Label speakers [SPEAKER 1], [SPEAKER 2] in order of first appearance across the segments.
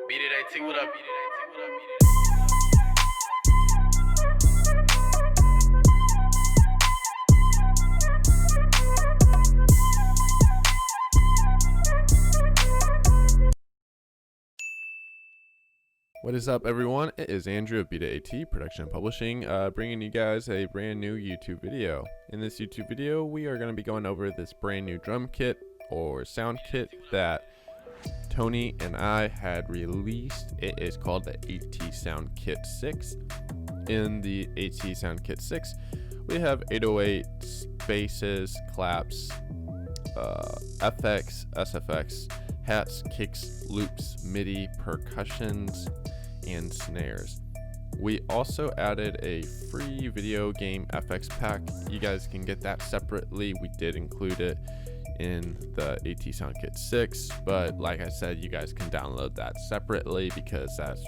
[SPEAKER 1] Beat It AT, what up? Beat It AT, what up? Beat It
[SPEAKER 2] What is up, everyone? It is Andrew of Beat It AT Production and Publishing, bringing you guys a brand new YouTube video. In this YouTube video, we are going to be going over this brand new drum kit or sound kit that Tony and I had released. It is called the AT Sound Kit 6. In the AT Sound Kit 6, we have 808s, basses, claps, FX, SFX, hats, kicks, loops, MIDI, percussions, and snares. We also added a free video game FX pack. You guys can get that separately. We did include it in the AT Sound Kit 6, but like I said, you guys can download that separately because that's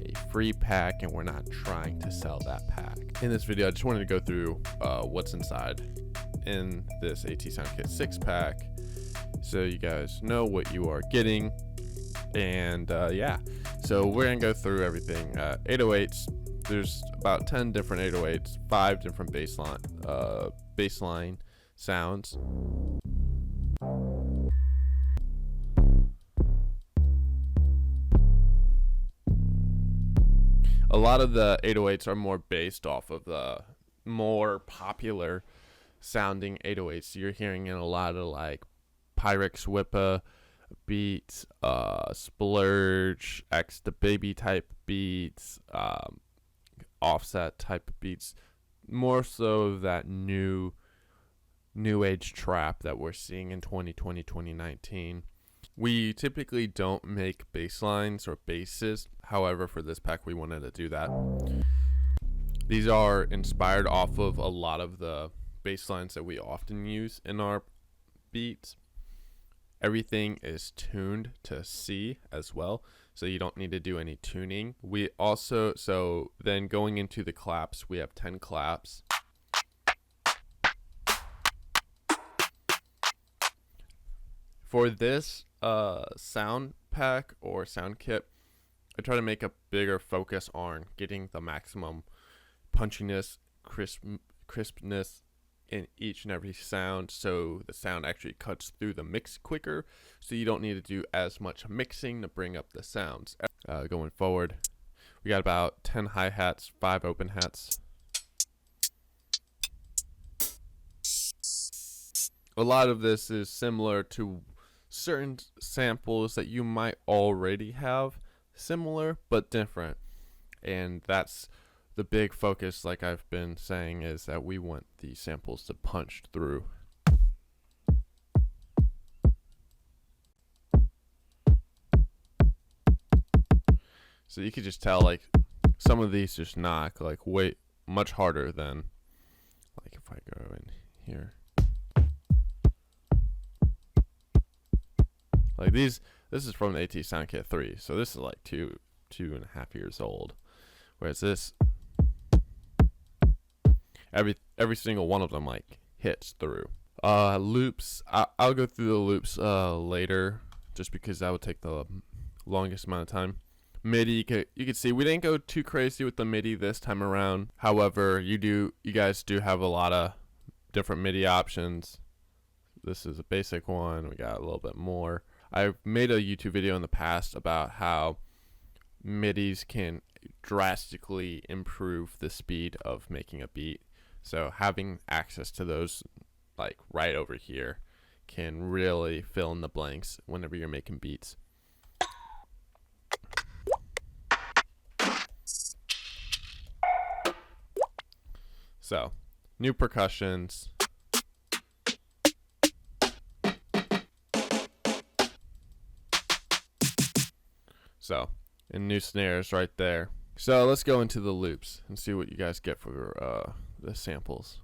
[SPEAKER 2] a free pack and we're not trying to sell that pack. In this video, I just wanted to go through what's inside in this AT Sound Kit 6 pack so you guys know what you are getting. And yeah, so we're gonna go through everything. 808s, there's about 10 different 808s, 5 different baseline sounds. A lot of the 808s are more based off of the more popular sounding 808s. You're hearing in a lot of like Percs, Whippa beats, Splurge, X the Baby type beats, Offset type beats, more so of that new age trap that we're seeing in 2020, 2019. We typically don't make bass lines or basses. However, for this pack, we wanted to do that. These are inspired off of a lot of the bass lines that we often use in our beats. Everything is tuned to C as well, so you don't need to do any tuning. We also, so then going into the claps, we have 10 claps. For this sound pack or sound kit, I try to make a bigger focus on getting the maximum punchiness, crispness in each and every sound, so the sound actually cuts through the mix quicker, so you don't need to do as much mixing to bring up the sounds. Going forward, we got about 10 hi-hats, 5 open hats. A lot of this is similar to certain samples that you might already have, similar but different, and that's the big focus, like I've been saying, is that we want these samples to punch through. So you could just tell, like, some of these just knock like way much harder than, like, if I go in here. Like this is from the AT Sound Kit 3, so this is like two and a half years old. Whereas this, every single one of them like hits through. Loops, I'll go through the loops later, just because that would take the longest amount of time. MIDI, you can see we didn't go too crazy with the MIDI this time around. However, you guys do have a lot of different MIDI options. This is a basic one. We got a little bit more. I've made a YouTube video in the past about how MIDIs can drastically improve the speed of making a beat. So having access to those, like right over here, can really fill in the blanks whenever you're making beats. So, new percussions. So, and new snares right there. So let's go into the loops and see what you guys get for the samples.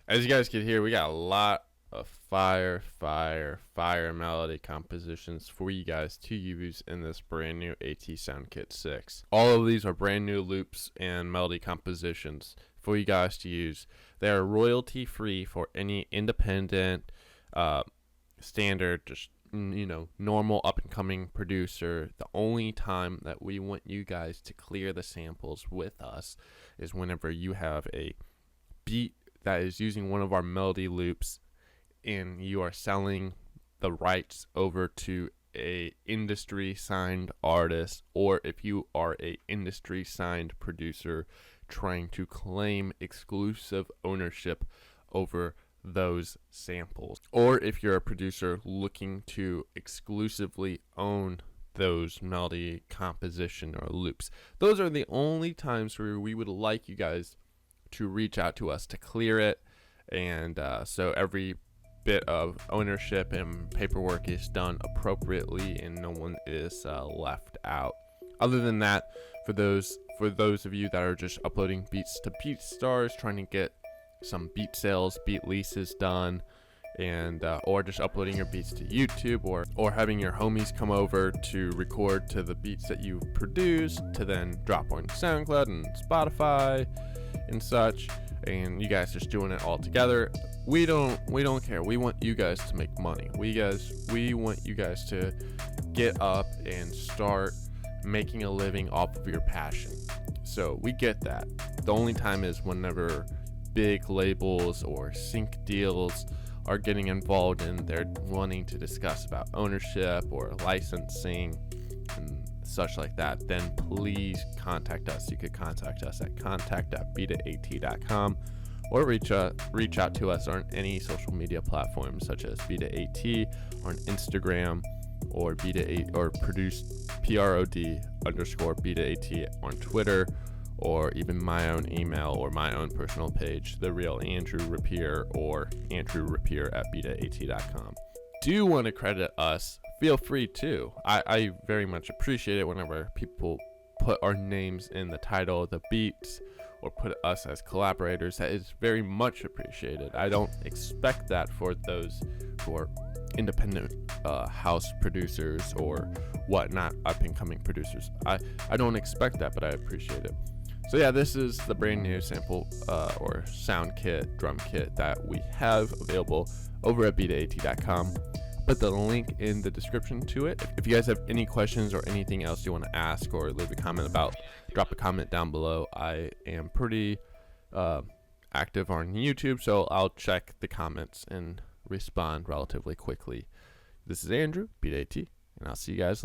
[SPEAKER 2] As you guys can hear, we got a lot of fire melody compositions for you guys to use in this brand new AT Sound Kit 6. All of these are brand new loops and melody compositions for you guys to use. They are royalty free for any independent, standard, just normal up and coming producer. The only time that we want you guys to clear the samples with us is whenever you have a beat that is using one of our melody loops and you are selling the rights over to a industry signed artist, or if you are a industry signed producer trying to claim exclusive ownership over those samples, or if you're a producer looking to exclusively own those melody composition or loops. Those are the only times where we would like you guys to reach out to us to clear it, and so every bit of ownership and paperwork is done appropriately and no one is left out. Other than that, for those of you that are just uploading beats to BeatStars, trying to get some beat sales, beat leases done, and or just uploading your beats to YouTube, or having your homies come over to record to the beats that you've produced to then drop on SoundCloud and Spotify and such, and you guys just doing it all together, we don't care. We want you guys to make money. We want you guys to get up and start making a living off of your passion. So we get that. The only time is whenever big labels or sync deals are getting involved and they're wanting to discuss about ownership or licensing and such like that, then please contact us. You could contact us at contact@beatit.com, or reach out to us on any social media platforms such as Beat It AT on Instagram, or Beat It or produce PROD_Beat It AT on Twitter, or even my own email or my own personal page, The Real Andrew Rapier, or Andrew Rapier at beatit.com. Do you want to credit us? Feel free to. I very much appreciate it whenever people put our names in the title of the beats or put us as collaborators. That is very much appreciated. I don't expect that for those who are independent house producers or whatnot, up and coming producers. I don't expect that, but I appreciate it. So yeah, this is the brand new sample or sound kit, drum kit that we have available over at beatit.com. Put the link in the description to it. If you guys have any questions or anything else you want to ask or leave a comment about, drop a comment down below. I am pretty active on YouTube, so I'll check the comments and respond relatively quickly. This is Andrew, Beat AT, and I'll see you guys later.